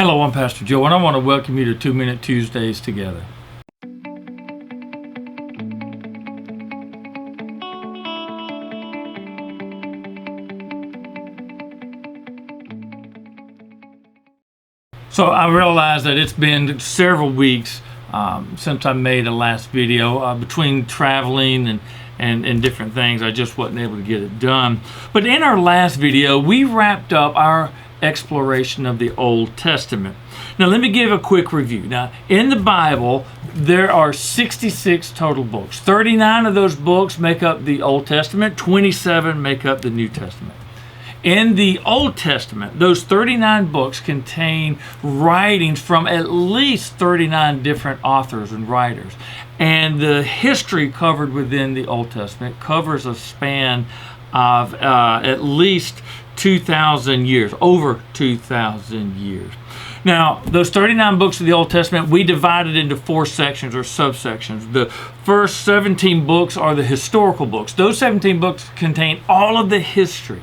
Hello, I'm Pastor Joe, and I want to welcome you to 2-Minute Tuesdays together. So I realize that it's been several weeks since I made a last video. Between traveling and different things, I just wasn't able to get it done. But in our last video, we wrapped up our exploration of the Old Testament. Now let me give a quick review. Now in the Bible there are 66 total books. 39 of those books make up the Old Testament, 27 make up the New Testament. In the Old Testament, those 39 books contain writings from at least 39 different authors and writers. And the history covered within the Old Testament covers a span of at least 2,000 years, over 2,000 years. Now, those 39 books of the Old Testament, we divided into 4 sections or subsections. The first 17 books are the historical books. Those 17 books contain all of the history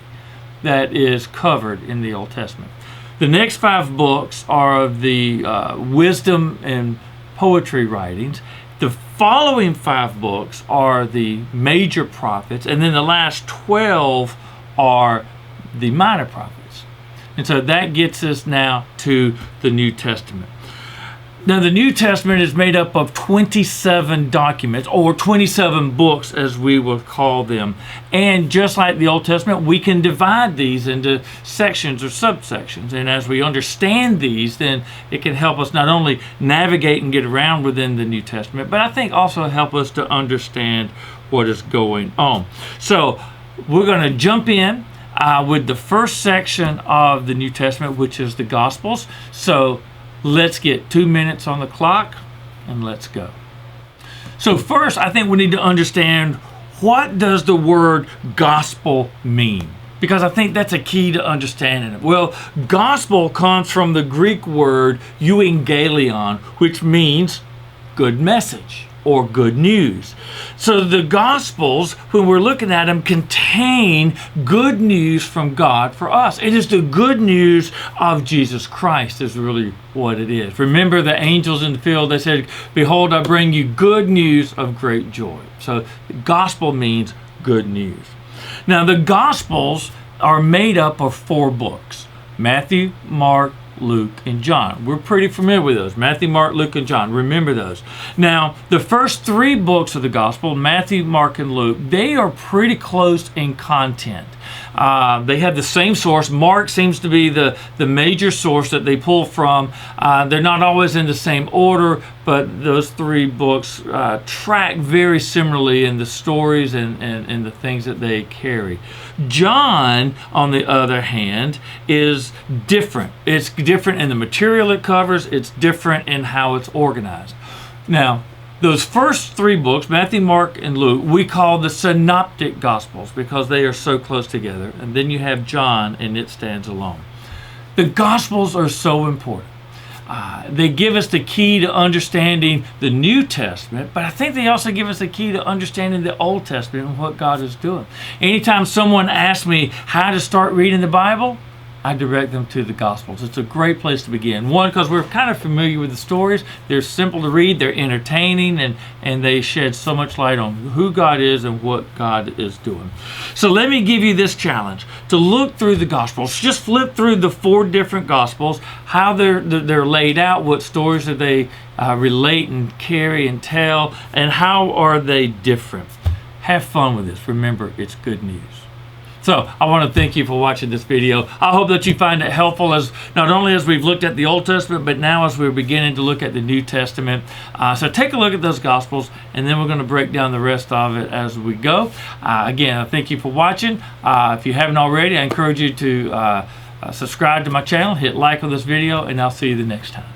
that is covered in the Old Testament. The next 5 books are of the wisdom and poetry writings. The following 5 books are the major prophets, and then the last 12 are the minor prophets. And so that gets us now to the New Testament. Now the New Testament is made up of 27 documents, or 27 books as we will call them. And just like the Old Testament, we can divide these into sections or subsections. And as we understand these, then it can help us not only navigate and get around within the New Testament, but I think also help us to understand what is going on. So we're going to jump in with the first section of the New Testament, which is the Gospels. So let's get 2 minutes on the clock and let's go. So first, I think we need to understand, what does the word gospel mean? Because I think that's a key to understanding it. Well, gospel comes from the Greek word euangelion, which means good message or good news. So the Gospels, when we're looking at them, contain good news from God for us. It is the good news of Jesus Christ is really what it is. Remember the angels in the field, they said, "Behold, I bring you good news of great joy." So the gospel means good news. Now the Gospels are made up of 4 books: Matthew, Mark, Luke, and John. We're pretty familiar with those. Matthew, Mark, Luke, and John. Remember those. Now, the first 3 books of the Gospel, Matthew, Mark, and Luke, they are pretty close in content. They have the same source. Mark seems to be the major source that they pull from. They're not always in the same order, but those 3 books track very similarly in the stories and the things that they carry. John, on the other hand, is different. It's different in the material it covers. It's different in how it's organized. Now, those first 3 books, Matthew, Mark, and Luke, we call the synoptic gospels because they are so close together. And then you have John, and it stands alone. The gospels are so important. They give us the key to understanding the New Testament, but I think they also give us the key to understanding the Old Testament and what God is doing. Anytime someone asks me how to start reading the Bible, I direct them to the Gospels. It's a great place to begin. One, because we're kind of familiar with the stories. They're simple to read, they're entertaining, and they shed so much light on who God is and what God is doing. So let me give you this challenge, to look through the Gospels. Just flip through the 4 different Gospels, how they're laid out, what stories do they relate and carry and tell, and how are they different. Have fun with this. Remember, it's good news. So I want to thank you for watching this video. I hope that you find it helpful, as not only as we've looked at the Old Testament, but now as we're beginning to look at the New Testament. So take a look at those Gospels, and then we're going to break down the rest of it as we go. Again, I thank you for watching. If you haven't already, I encourage you to subscribe to my channel, hit like on this video, and I'll see you the next time.